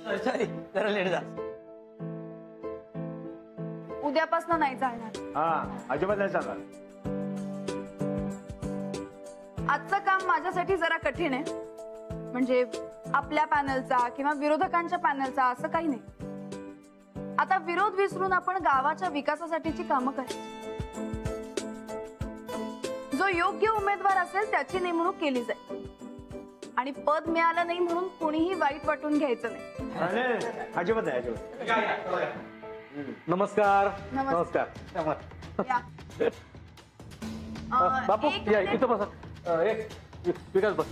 Sorry जरा late जा. उद्यापासून नाही चालणार. हा अजिबात नाही चालणार. आजचं काम माझ्यासाठी जरा कठीण आहे. म्हणजे आपल्या पॅनलचा किंवा विरोधकांच्या पॅनलचा असं काही नाही. आता विरोध विसरून आपण गावाच्या विकासासाठीची कामं करायची. जो योग्य उमेदवार असेल त्याची नेमणूक केली जाईल आणि पद मिळालं नाही म्हणून कोणीही वाईट वाटून घ्यायचं नाही. अजिबात नाही अजिबात. नमस्कार. नमस्कार. या. बापू एक या मिनिट. इथं बसा. विकास बस.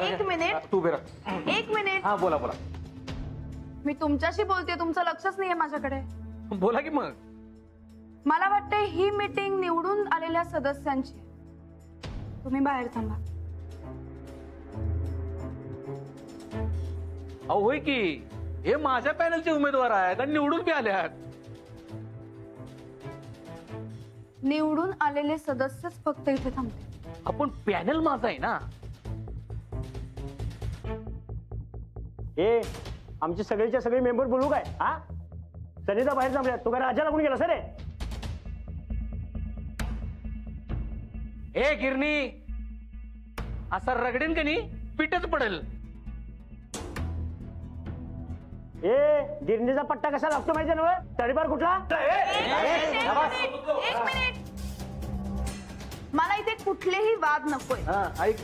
एक मिनिट. तू बेरा. एक मिनिट. हा बोला बोला. मी तुमच्याशी बोलते, तुमचं लक्षच नाहीये माझ्याकडे. बोला की मग. मला वाटते ही मीटिंग निवडून आलेल्या सदस्यांची. तुम्ही बाहेर थांबा. अहो होय की हे माझ्या पॅनलचे उमेदवार आहेत आणि निवडून बी आले आहेत. निवडून आलेले सदस्यच फक्त इथे थांबते. आपण पॅनल माझा आहे ना. ए आमचे सगळेच्या सगळे मेंबर बोलू काय? हा सनीदा बाहेर जमल्या. तू काय राजाला कोण गेला सर? ए गिरणी असा रगडीन का नाही पिठच पडेल. ए गिरणीचा पट्टा कसा लागतो माहिती ना? तडीपार कुठला? एक मिनिट. मला इथे कुठलेही वाद नकोय. ऐक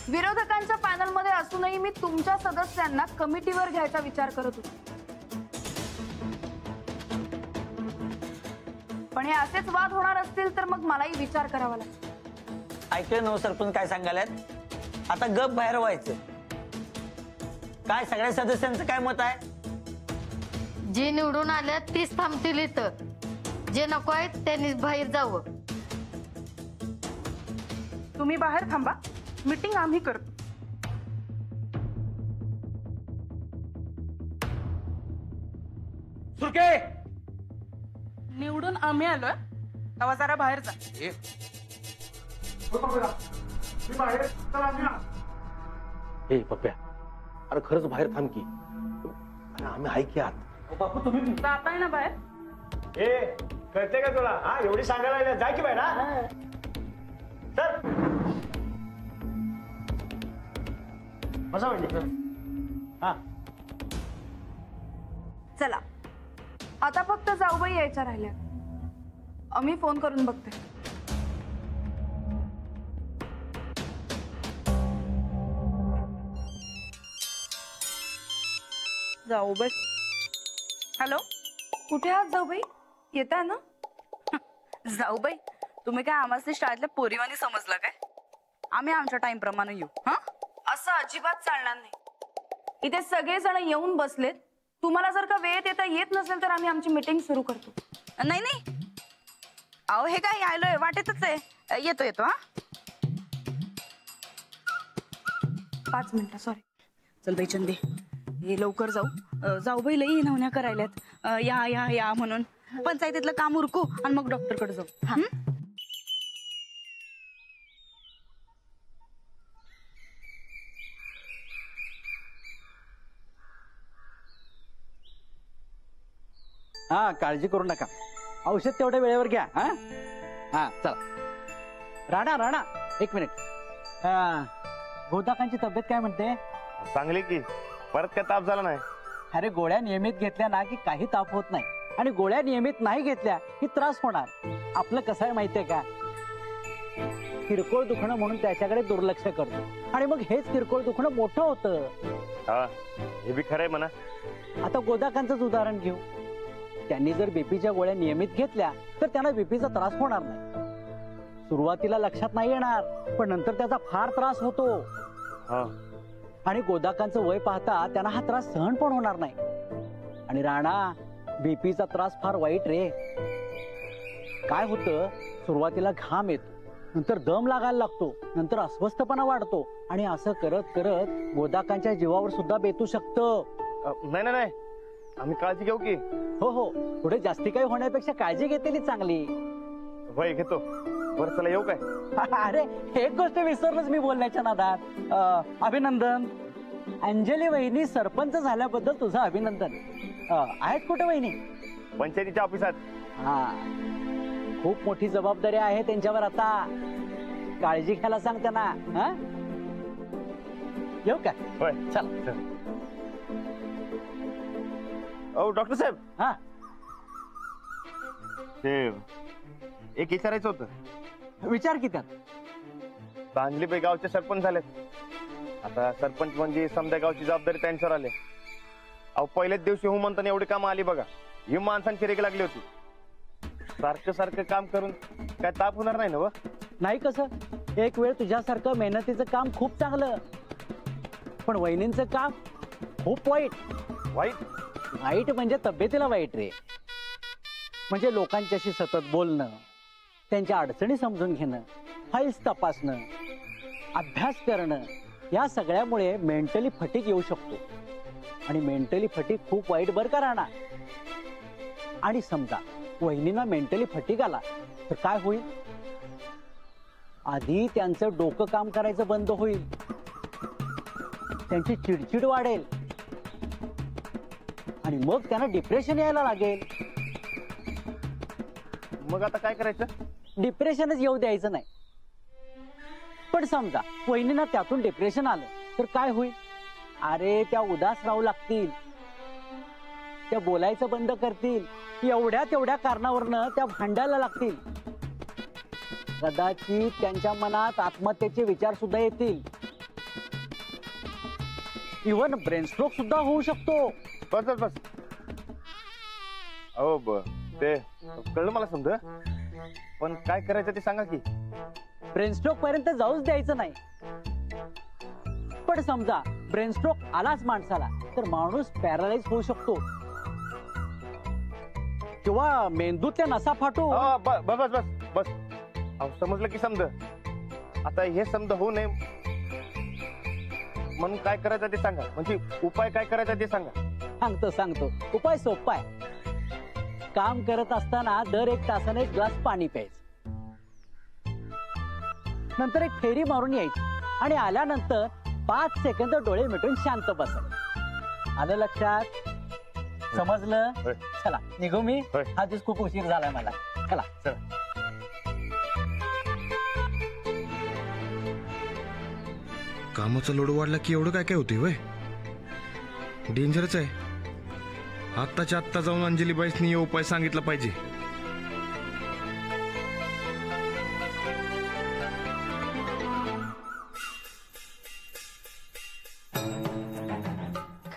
विरोधकांच्या पॅनल मध्ये असूनही मी तुमच्या सदस्यांना कमिटीवर घ्यायचा विचार करत होते. पण हे असेच वाद होणार असतील तर मग मलाही विचार करावा लागेल. ऐकलं नव सरपंच काय सांगायलात? आता गप बाहेर व्हायचं. काय सगळ्या सदस्यांचं काय मत आहे? जे निवडून आल्या तीच थांबतील इथं. जे नको आहेत त्यांनी बाहेर जावं. तुम्ही बाहेर थांबा. मीटिंग आम्ही करतो. सुरके निवडून आम्ही आलोय तेव्हा जरा बाहेर जा. ए पप्प्या अरे खरंच बाहेर थांब की. अरे आम्ही आहे की आत. बापू तुम्ही जाताय ना बाहेर? ए कळते का तुला? हा एवढी सांगायला लागल्या. जा की बाहेर. हा सर बसा म्हणजे. हा चला आता फक्त जाऊबाई यायच्या राहिल्या. आम्ही फोन करून बघते. जाऊबाई. हॅलो. कुठे आहात जाऊबाई? येताय ना? जाऊबाई तुम्ही काय आम्हाला शाळेतल्या पोरीवानी समजलं काय? आम्ही आमच्या टाइम प्रमाणे येऊ. हा असं अजिबात चालणार नाही. इथे सगळेजण येऊन बसलेत. तुम्हाला जर का वेळेत येता येत नसेल तर आम्ही आमची मीटिंग सुरू करतो. नाही नाही. अहो हे काय आलोय वाटेतच आहे. येतो येतो. हा 5 मिनिटं. सॉरी. चल बाई चंदे हे लवकर जाऊ. जाऊबाई लई नवण्या करायल्यात. या या या म्हणून. पंचायतीतलं काम उरकू आणि मग डॉक्टरकडे जाऊ. हा हा काळजी करू नका. औषध तेवढ्या वेळेवर घ्या. हा हा चला. राणा राणा एक मिनिट. गोदाकांची तब्येत काय म्हणते? चांगली की. परत काय ताप झाला नाही? अरे गोळ्या नियमित घेतल्या ना की काही ताप होत नाही. आणि गोळ्या नियमित नाही घेतल्या की त्रास होणार. आपलं कसं आहे माहितीये का? किरकोळ दुखणं म्हणून त्याच्याकडे दुर्लक्ष करतो आणि मग हेच किरकोळ दुखणं मोठं होतं. हा हे बी खरंय म्हणा. आता गोदाकांचंच उदाहरण घेऊ. त्यांनी जर बीपीच्या गोळ्या नियमित घेतल्या तर त्यांना बीपीचा त्रास होणार नाही. सुरुवातीला लक्षात नाही येणार पण नंतर त्याचा फार त्रास होतो. आणि गोदाकांचं वय पाहता त्यांना हा त्रास सहन पण होणार नाही. आणि राणा बीपीचा त्रास फार वाईट रे. काय होतं सुरुवातीला घाम येतो, नंतर दम लागायला लागतो, नंतर अस्वस्थपणा वाढतो आणि असं करत करत गोदाकांच्या जीवावर सुद्धा बेतू शकतं. नाही नाही नाही आम्ही काळजी घेऊ की. हो हो पुढे जास्ती काही होण्यापेक्षा काळजी घेतलेली चांगली. वय घेतो. बरं चला येऊ काय? अरे एक गोष्ट विसरलोच मी बोलण्याच्या नादात. अभिनंदन. अंजली वहिनी सरपंच झाल्याबद्दल तुझं अभिनंदन. आहेत कुठे वहिनी? पंचायतीच्या ऑफिसात. हा, खूप मोठी जबाबदारी आहे त्यांच्यावर आता. काळजी घ्यायला सांग त्यांना. हा, येऊ का? होय. चल. ओ डॉक्टर साहेब, हा, ते एक विचारायचं होतं. विचार की त्यात. सांगली गावचे सरपंच झालेत. आता सरपंच म्हणजे समजा गावची जबाबदारी त्यांच्यावर आली. अहो पहिल्याच दिवशी हो म्हणताना एवढी कामं आली बघा. ही माणसांची रेग लागली होती. सारखं सारखं काम करून काय ताप होणार नाही ना व? नाही कसं, एक वेळ तुझ्यासारखं मेहनतीचं काम खूप चांगलं, पण वहिनींचं काम खूप वाईट. वाईट? वाईट म्हणजे तब्येतीला वाईट रे. म्हणजे लोकांच्याशी सतत बोलणं, त्यांच्या अडचणी समजून घेणं, फाईल्स तपासणं, अभ्यास करणं, या सगळ्यामुळे मेंटली फटीग येऊ शकतो. आणि मेंटली फटीग खूप वाईट बरं का राहणार. आणि समजा वहिनींना मेंटली फटीग आला तर काय होईल? आधी त्यांचं डोकं काम करायचं बंद होईल, त्यांची चिडचिड वाढेल आणि मग त्यांना डिप्रेशन यायला लागेल. मग आता काय करायचं? डिप्रेशनच येऊ द्यायचं नाही. पण समजा वहिनींना त्यातून डिप्रेशन आलं तर काय होईल? अरे त्या उदास राहू लागतील, त्या बोलायचं बंद करतील, एवढ्या तेवढ्या कारणावरनं त्या भांडायला लागतील. कदाचित त्यांच्या मनात आत्महत्येचे विचार सुद्धा येतील. इव्हन ब्रेन स्ट्रोक सुद्धा होऊ शकतो. बस बस बस. हो ते कळलं मला समजा, पण काय करायचं ते सांगा की. ब्रेन स्ट्रोक पर्यंत जाऊच द्यायचं नाही. पण समजा ब्रेन स्ट्रोक आलाच माणसाला तर माणूस पॅरालाइज होऊ शकतो किंवा मेंदूतल्या नसा फाटू. बस बस बस बस. समजलं की समज. आता हे समज होऊ नये म्हणून काय करायचं ते सांगा. म्हणजे उपाय काय करायचा ते सांगा. सांगतो. उपाय सोपा आहे. काम करत असताना दर 1 तासाने 1 ग्लास पाणी प्यायचं, नंतर एक फेरी मारून यायची आणि आल्यानंतर 5 सेकंद डोळे मिटून शांत बसायचं. आलं लक्षात? समजलं? चला निघू मी. हा दिवस खूप उशीर झालाय मला. चला. कामाचा लोड वाढला की एवढं काय काय होते वय? डेंजरच आहे. आत्ताच्या आत्ता जाऊन अंजलीबाईसनी हे उपाय सांगितला पाहिजे.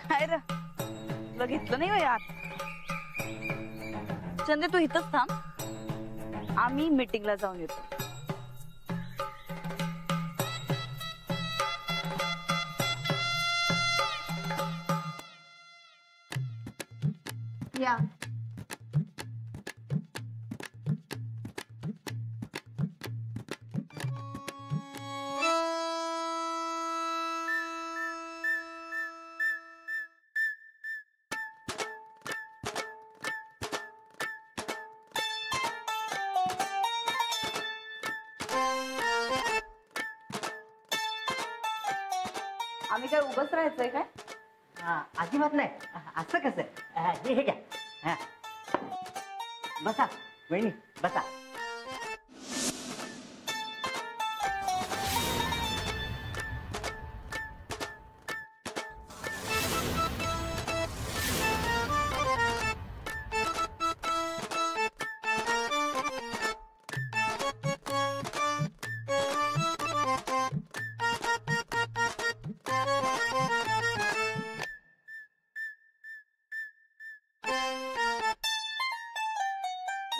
काय रे, बघितलं नाही यार. चंदे तू इथंच थांब, आम्ही मीटिंगला जाऊन येतो. या आम्ही काय उभंच राहायचंय काय? अजिबात नाही. असं कसं? हे घ्या. बसा वहिनी, बसा.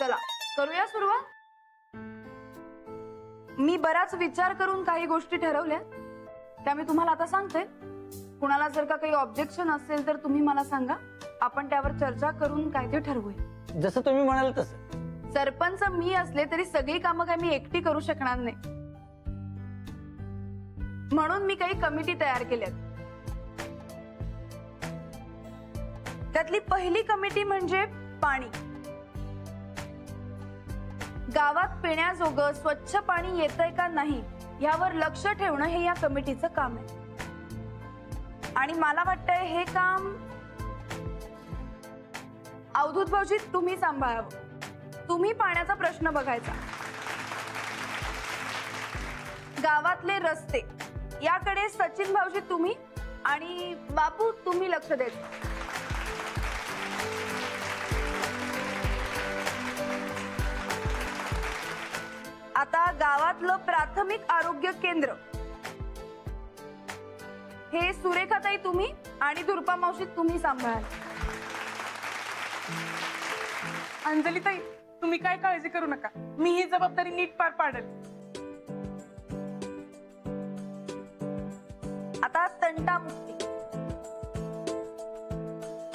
चला करूया सुरुवात. मी बराच विचार करून काही गोष्टी ठरवल्या, त्या मी तुम्हाला आता सांगते. कुणाला जर का काही ऑब्जेक्शन असेल तर तुम्ही मला सांगा, आपण त्यावर चर्चा करून काय ते ठरवूया. जसं तुम्ही म्हणाल तसं. सरपंच मी असले तरी सगळी कामं काय मी एकटी करू शकणार नाही, म्हणून मी काही कमिटी तयार केल्यात. त्यातली पहिली कमिटी म्हणजे पाणी. गावात पिण्याजोगं स्वच्छ पाणी येतंय का नाही यावर लक्ष ठेवणं हे या कमिटीचं काम आहे. आणि मला वाटतंय हे काम अवधूत भाऊजी तुम्ही सांभाळावं. तुम्ही पाण्याचा प्रश्न बघायचा. गावातले रस्ते याकडे सचिन भाऊजी तुम्ही आणि बापू तुम्ही लक्ष द्यायचं. आता गावातलं प्राथमिक आरोग्य केंद्र हे सुरेखाताई तुम्ही आणि दुर्पा मावशी तुम्ही सांभाळाल. अंजलीताई तुम्ही काय काळजी करू नका, मी ही जबाबदारी नीट पार पाडेल. आता तंटामुक्ती.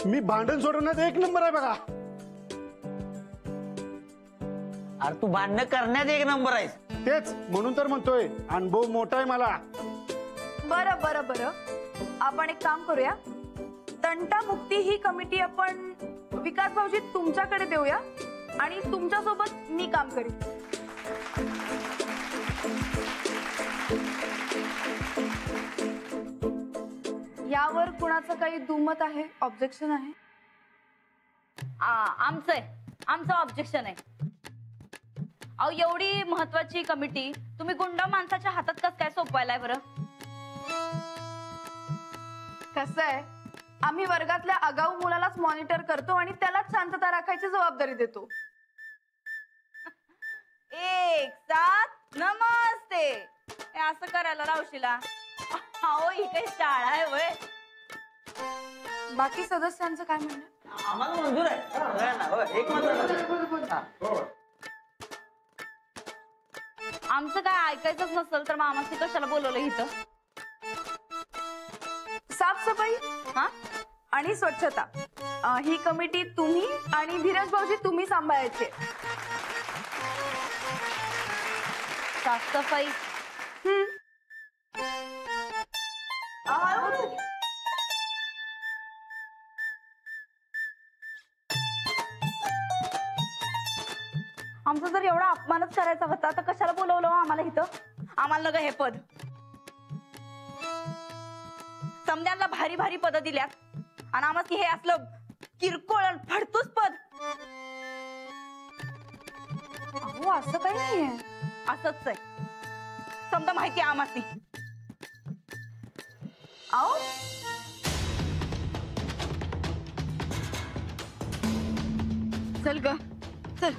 मी भांडण सोडवण्यात एक नंबर आहे बघा. अरे तू भांडणं करण्यात एक नंबर आहेस. तेच म्हणून तर म्हणतोय, अनुभव मोठा आहे मला. बरं बरं बरं, आपण एक काम करूया. तंटामुक्ती ही कमिटी आपण विकास भाऊजी तुमच्याकडे देऊया आणि तुमच्यासोबत मी काम करीन. यावर कुणाचं काही दुमत आहे, ऑब्जेक्शन आहे? आमचं ऑब्जेक्शन आहे. अहो एवढी महत्वाची कमिटी तुम्ही गुंडा माणसाच्या हातात कस काय सोपवायलाय बरं? कसं आहे, आम्ही वर्गातल्या आगाऊ मुलालाच मॉनिटर करतो आणि त्यालाच शांतता राखायची जबाबदारी देतो. एक साथ नमस्ते हे असं करायला लावशीला? अहो ही काही शाळा आहे वय. बाकी सदस्यांचं काय म्हणणं? आम्हाला मंजूर आहे सगळ्यांना. होय, एक मंजूर आहे. आमचं काय ऐकायचंच नसेल तर मग आम्हाला कशाला बोलवलं इथं? साफसफाई हा आणि स्वच्छता ही कमिटी तुम्ही आणि धीरज भाऊजी तुम्ही सांभाळायचे. साफसफाई आमचा जर एवढा अपमानच करायचा होता तर कशाला बोलवलं आम्हाला इथं? आम्हाला नका हे पद. समद्यांना भारी भारी पद दिल्यात आणि आम्हाला हे असलं किरकोळ फडतूस पद. अहो असं काही नाहीये. असंच आहे, समजा माहिती आहे आम्हाला. अहो चल ग चल.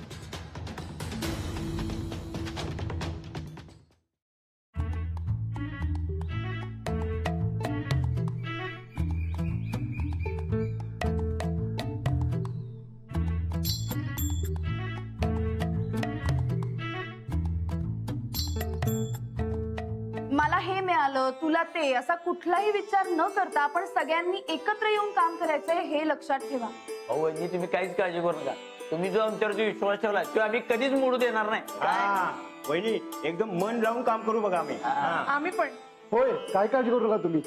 मला हे मिळालं तुला ते असा कुठलाही विचार न करता आपण सगळ्यांनी एकत्र येऊन काम करायचंय हे लक्षात ठेवा. अहो वहिनी तुम्ही काहीच काळजी करू नका. तुम्ही जो आमच्यावर जो विश्वास ठेवला तो आम्ही कधीच मोडू देणार नाही. वहिनी एकदम मन लावून काम करू बघा आम्ही. आम्ही पण. होय, काय काळजी करू नका तुम्ही.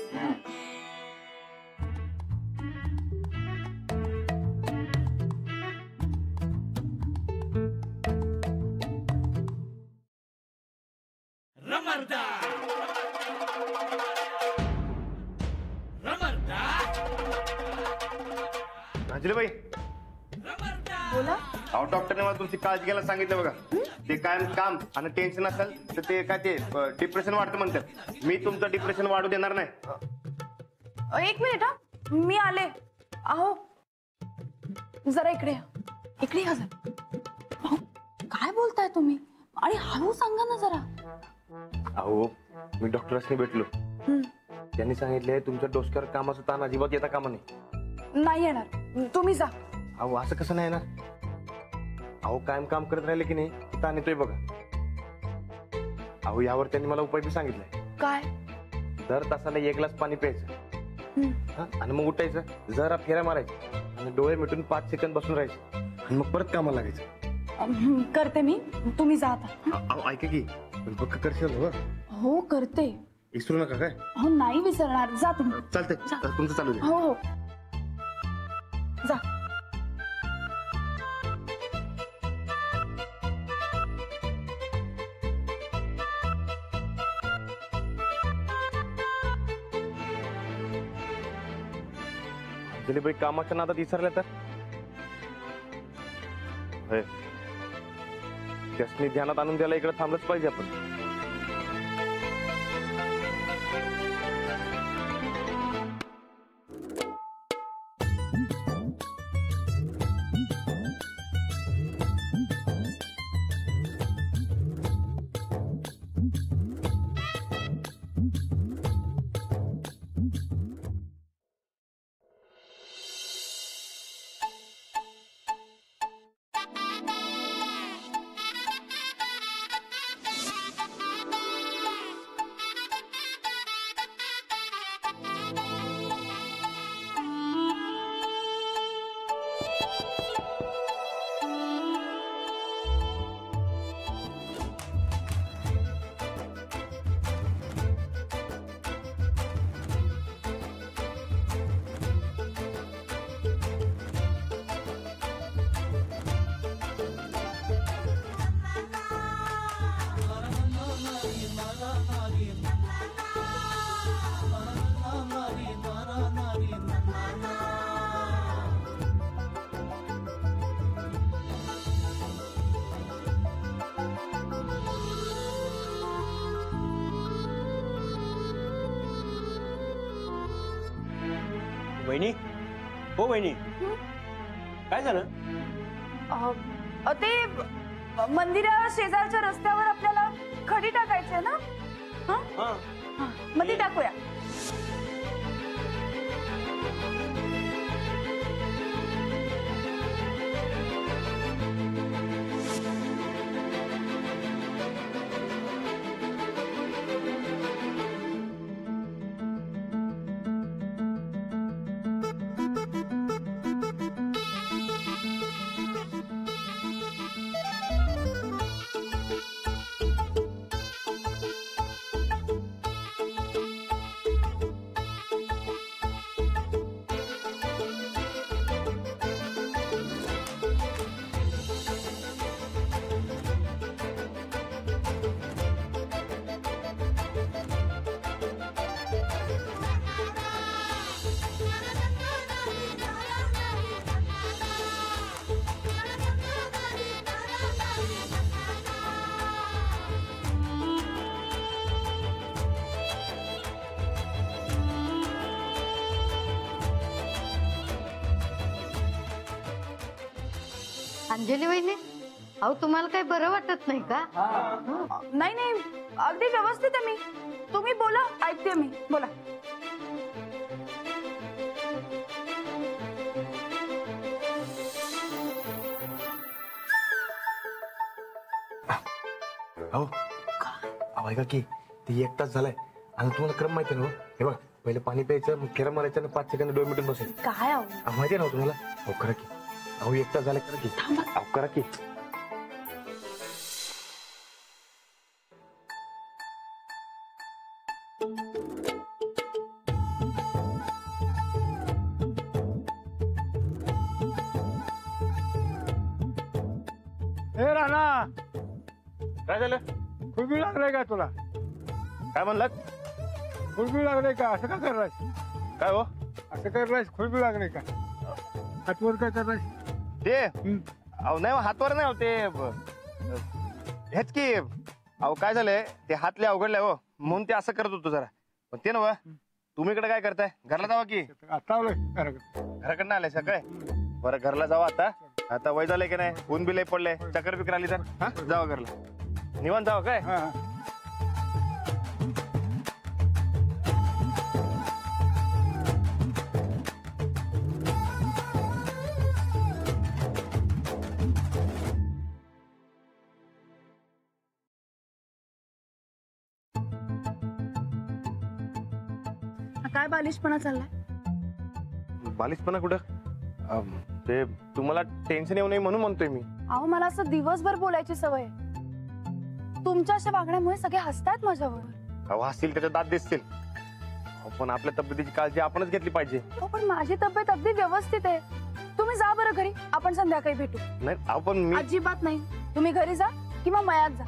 अंजलीबाई बोला. अहो डॉक्टरने मला तुमची काळजी घ्यायला सांगितलं बघा. ते कायम काम आणि टेन्शन असेल तर ते काय ते डिप्रेशन वाढतं म्हणतात. मी तुमचं डिप्रेशन वाढू देणार नाही. एक मिनिट हा, मी आले. अहो जरा इकडे या. इकडे या जरा. अहो काय बोलताय तुम्ही? आणि हळू सांगा ना जरा. अहो मी डॉक्टरांनी भेटलो. त्यांनी सांगितले तुमच्या डोसक्यावर कामाचं ताण अजिबात येता कामा नाही. नाही येणार, तुम्ही जा. अहो असं कसं नाही येणार? अहो कायम काम करत राहिले की नाही ताण येतोय बघा. अहो यावर त्यांनी मला उपाय बी सांगितलाय. काय? दर तासाला 1 ग्लास पाणी प्यायचं आणि मग उठायचं, जरा फेऱ्या मारायचं आणि डोळे मिटून 5 सेकंद बसून राहायचं आणि मग परत कामाला लागायचं. करते मी, तुम्ही जा आता. अहो ऐका की पक्क करशील हो? हो करते. विसरू नका काय? हो नाही विसरणार. जा तुम्ही. चालतंय, तुमचं चालू दे. हो हो जा. अंजलीबाई कामाच्या नादात विसरल्या तर होय. त्यासनी ध्यानात आणून द्यायला इकडे थांबलंच पाहिजे आपण. वहिनी, हो वहिनी, काय झालं? ते मंदिरा शेजारच्या रस्त्यावर आपल्याला खडी टाकायची ना. हा, मग ती टाकूया. अंजली वहिनी, अहो तुम्हाला काही बरं वाटत नाही का? नाही नाही, अगदी व्यवस्थित आहे मी. तुम्ही बोला, ऐकते मी. बोला. हो ऐका की ती 1 तास झालाय आणि तुम्हाला क्रम माहिती ना. हे बघ, पहिले पाणी प्यायचं, मग खेळा मारायचं आणि 5 सेकंद 2 मिनिट बसायचं. काय माहिती आहे ना तुम्हाला? हो करा की. अहो 1 तास झाला, करा की. अहो करा की. ए राणा, काय झालं? खुरबी लागलाय का तुला? काय म्हणलात? खुरबी लागलाय का? असं का करलायस? काय हो? असं करलायस? खुरबी लागलाय का? हातवर काय करलायस? ते अहो नाही हो, हातवर नाही हो, ते हेच की. अहो काय झालंय, ते हातले अवघडले हो, म्हणून ते असं करत होतो जरा. पण ते ना तुम्ही इकडे काय करताय? घरला जावा की. आता घराकडनं आलाय सकाळ. बरं घरला जावा आता. आता वय झालंय की नाही, ऊन बी लय पडलंय, चक्कर बिकर आली तर जावा घरला. निवांत जावा काय. काय बालिशपणा चाललाय? बालिशपणा कुठं? ते तुम्हाला टेन्शन येऊ नये म्हणून म्हणतोय मी. अहो मला असं दिवसभर बोलायची सवय आहे. तुमच्या अशा वागण्यामुळे सगळे हसतायत माझ्यावर. अहो हसतील, त्याच्या दात दिसतील. पण आपल्या तब्येतीची काळजी आपणच घेतली पाहिजे. हो पण माझी तब्येत अगदी व्यवस्थित आहे. तुम्ही जा बरं घरी, आपण संध्याकाळी भेटू. नाही आपण मी अजिबात नाही. तुम्ही घरी जा किंवा मयात जा,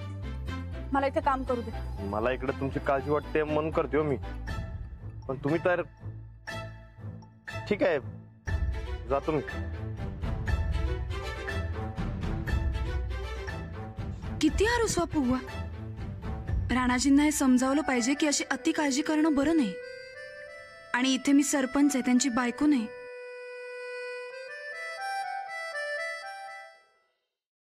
मला इथे काम करू दे. मला इकडे तुमची काळजी वाटते म्हणून करतोय मी. पण तुम्ही तर ठीक आहे, जातो मी. किती हा रुसवा फुगवा. राणाजींना हे समजावलं पाहिजे की अशी अति काळजी करणं बरं नाही. आणि इथे मी सरपंच आहे, त्यांची बायको नाही.